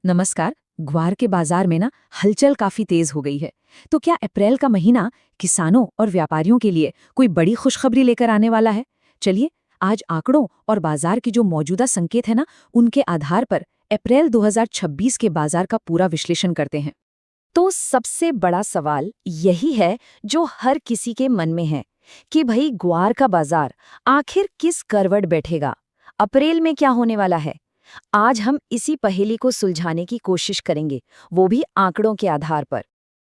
नमस्कार। ग्वार के बाजार में ना हलचल काफी तेज हो गई है। तो क्या अप्रैल का महीना किसानों और व्यापारियों के लिए कोई बड़ी खुशखबरी लेकर आने वाला है? चलिए आज आंकड़ों और बाजार के जो मौजूदा संकेत है ना, उनके आधार पर अप्रैल 2026 के बाजार का पूरा विश्लेषण करते हैं। तो सबसे बड़ा सवाल यही है जो हर किसी के मन में है कि भाई ग्वार का बाजार आखिर किस करवट बैठेगा। अप्रैल में क्या होने वाला है? आज हम इसी पहेली को सुलझाने की कोशिश करेंगे, वो भी आंकड़ों के आधार पर।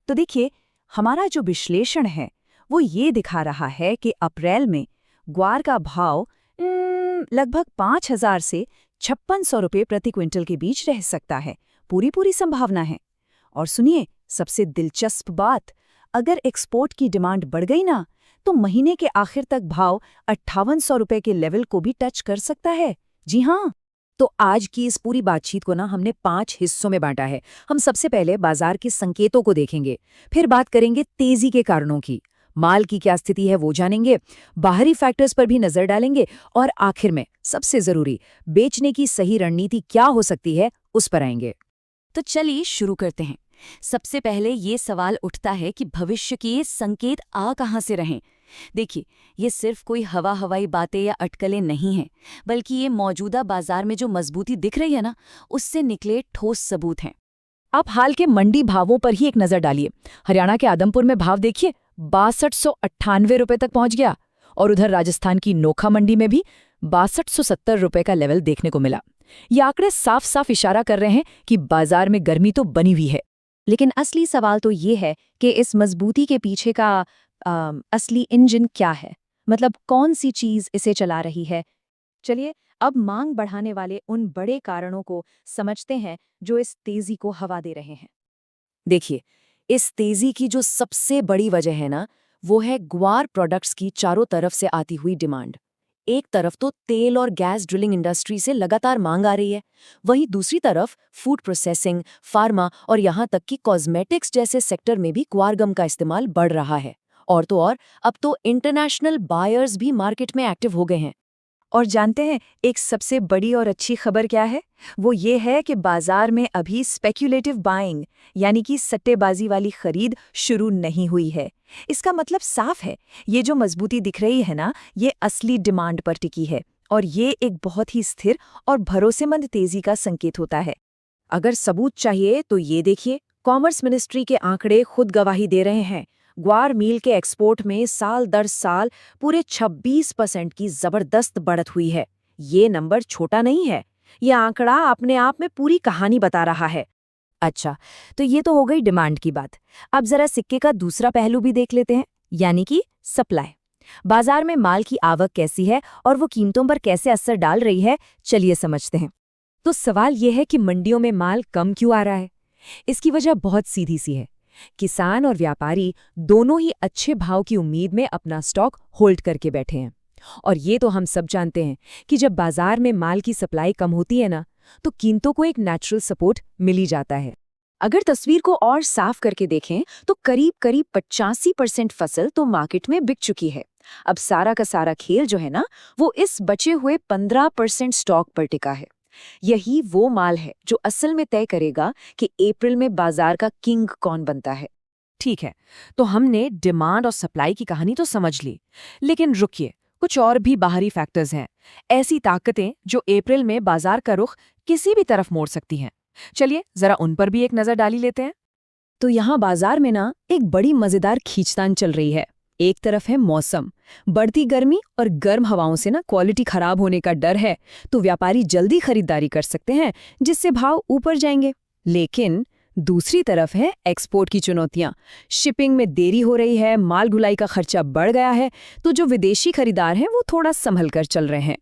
तो देखिए, हमारा जो विश्लेषण है वो ये दिखा रहा है कि अप्रैल में ग्वार का भाव लगभग 5,000 से 5,600 रुपये प्रति क्विंटल के बीच रह सकता है। पूरी संभावना है। और सुनिए, सबसे दिलचस्प बात, अगर एक्सपोर्ट की डिमांड बढ़ गई ना, तो महीने के आखिर तक भाव 5,800 रुपये के लेवल को भी टच कर सकता है। जी हाँ। तो आज की इस पूरी बातचीत को ना हमने 5 हिस्सों में बांटा है। हम सबसे पहले बाजार के संकेतों को देखेंगे, फिर बात करेंगे तेजी के कारणों की, माल की क्या स्थिति है वो जानेंगे, बाहरी फैक्टर्स पर भी नजर डालेंगे और आखिर में सबसे जरूरी बेचने की सही रणनीति क्या हो सकती है उस पर आएंगे। तो चलिए शुरू करते हैं। सबसे पहले ये सवाल उठता है कि भविष्य के ये संकेत आ कहाँ से रहें। देखिए, ये सिर्फ कोई हवाई बातें या अटकलें नहीं हैं, बल्कि ये मौजूदा बाजार में जो मजबूती दिख रही है ना, उससे निकले ठोस सबूत हैं। आप हाल के मंडी भावों पर ही एक नजर डालिए। हरियाणा के आदमपुर में भाव देखिए, 6298 रुपए तक पहुंच गया और उधर राजस्थान की नोखा मंडी में भी 6270 रुपए का लेवल देखने को मिला। ये आंकड़े साफ साफ इशारा कर रहे हैं कि बाजार में गर्मी तो बनी हुई है। लेकिन असली सवाल तो ये है कि इस मजबूती के पीछे का असली इंजन क्या है, मतलब कौन सी चीज इसे चला रही है। चलिए अब मांग बढ़ाने वाले उन बड़े कारणों को समझते हैं जो इस तेजी को हवा दे रहे हैं। देखिए, इस तेजी की जो सबसे बड़ी वजह है ना, वो है ग्वार प्रोडक्ट्स की चारों तरफ से आती हुई डिमांड। एक तरफ तो तेल और गैस ड्रिलिंग इंडस्ट्री से लगातार मांग आ रही है, वहीं दूसरी तरफ फूड प्रोसेसिंग, फार्मा और यहाँ तक कि कॉस्मेटिक्स जैसे सेक्टर में भी ग्वार गम का इस्तेमाल बढ़ रहा है। और तो और अब तो इंटरनेशनल बायर्स भी मार्केट में एक्टिव हो गए हैं। और जानते हैं एक सबसे बड़ी और अच्छी खबर क्या है? वो ये है कि बाजार में अभी स्पेक्युलेटिव बाइंग यानी कि सट्टेबाजी वाली खरीद शुरू नहीं हुई है। इसका मतलब साफ है, ये जो मजबूती दिख रही है ना, ये असली डिमांड पर टिकी है और ये एक बहुत ही स्थिर और भरोसेमंद तेजी का संकेत होता है। अगर सबूत चाहिए तो ये देखिए, कॉमर्स मिनिस्ट्री के आंकड़े खुद गवाही दे रहे हैं। ग्वार मील के एक्सपोर्ट में साल दर साल पूरे 26% की जबरदस्त बढ़त हुई है। ये नंबर छोटा नहीं है। ये आंकड़ा अपने आप में पूरी कहानी बता रहा है। अच्छा, तो ये तो हो गई डिमांड की बात। अब जरा सिक्के का दूसरा पहलू भी देख लेते हैं, यानी कि सप्लाई। बाजार में माल की आवक कैसी है और वो कीमतों पर कैसे असर डाल रही है, चलिए समझते हैं। तो सवाल ये है कि मंडियों में माल कम क्यों आ रहा है? इसकी वजह बहुत सीधी सी है। किसान और व्यापारी दोनों ही अच्छे भाव की उम्मीद में अपना स्टॉक होल्ड करके बैठे हैं। और ये तो हम सब जानते हैं कि जब बाजार में माल की सप्लाई कम होती है ना, तो कीमतों को एक नेचुरल सपोर्ट मिल ही जाता है। अगर तस्वीर को और साफ करके देखें तो करीब करीब 85% फसल तो मार्केट में बिक चुकी है। अब सारा का सारा खेल जो है ना, वो इस बचे हुए 15% स्टॉक पर टिका है। यही वो माल है जो असल में तय करेगा कि अप्रैल में बाजार का किंग कौन बनता है। ठीक है, तो हमने डिमांड और सप्लाई की कहानी तो समझ ली, लेकिन रुकिए, कुछ और भी बाहरी फैक्टर्स हैं, ऐसी ताकतें जो अप्रैल में बाजार का रुख किसी भी तरफ मोड़ सकती हैं। चलिए जरा उन पर भी एक नजर डाली लेते हैं। तो यहाँ बाजार में ना एक बड़ी मजेदार खींचतान चल रही है। एक तरफ है मौसम, बढ़ती गर्मी और गर्म हवाओं से ना क्वालिटी खराब होने का डर है, तो व्यापारी जल्दी खरीदारी कर सकते हैं जिससे भाव ऊपर जाएंगे। लेकिन दूसरी तरफ है एक्सपोर्ट की चुनौतियां। शिपिंग में देरी हो रही है, माल ढुलाई का खर्चा बढ़ गया है, तो जो विदेशी खरीदार हैं वो थोड़ा संभल कर चल रहे हैं।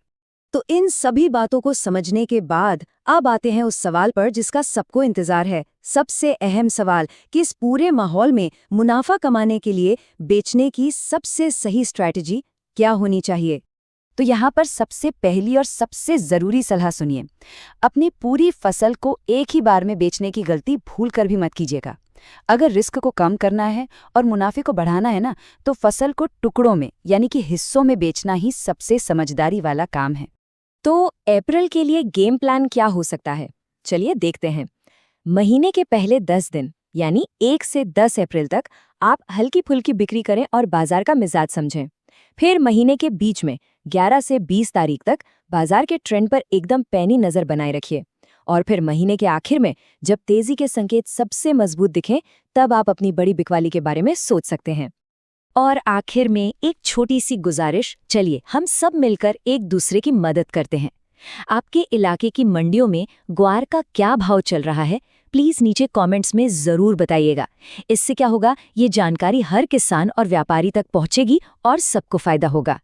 तो इन सभी बातों को समझने के बाद अब आते हैं उस सवाल पर जिसका सबको इंतजार है, सबसे अहम सवाल कि इस पूरे माहौल में मुनाफा कमाने के लिए बेचने की सबसे सही स्ट्रैटेजी क्या होनी चाहिए। तो यहाँ पर सबसे पहली और सबसे जरूरी सलाह सुनिए। अपनी पूरी फसल को एक ही बार में बेचने की गलती भूल कर भी मत कीजिएगा। अगर रिस्क को कम करना है और मुनाफे को बढ़ाना है ना, तो फसल को टुकड़ों में यानी कि हिस्सों में बेचना ही सबसे समझदारी वाला काम है। तो अप्रैल के लिए गेम प्लान क्या हो सकता है, चलिए देखते हैं। महीने के पहले 10 दिन यानी 1 से 10 अप्रैल तक आप हल्की फुल्की बिक्री करें और बाजार का मिजाज समझें। फिर महीने के बीच में 11 से 20 तारीख तक बाजार के ट्रेंड पर एकदम पैनी नजर बनाए रखिए। और फिर महीने के आखिर में जब तेजी के संकेत सबसे मजबूत दिखें, तब आप अपनी बड़ी बिकवाली के बारे में सोच सकते हैं। और आखिर में एक छोटी सी गुजारिश, चलिए हम सब मिलकर एक दूसरे की मदद करते हैं। आपके इलाके की मंडियों में ग्वार का क्या भाव चल रहा है, प्लीज नीचे कमेंट्स में जरूर बताइएगा। इससे क्या होगा, ये जानकारी हर किसान और व्यापारी तक पहुंचेगी और सबको फायदा होगा।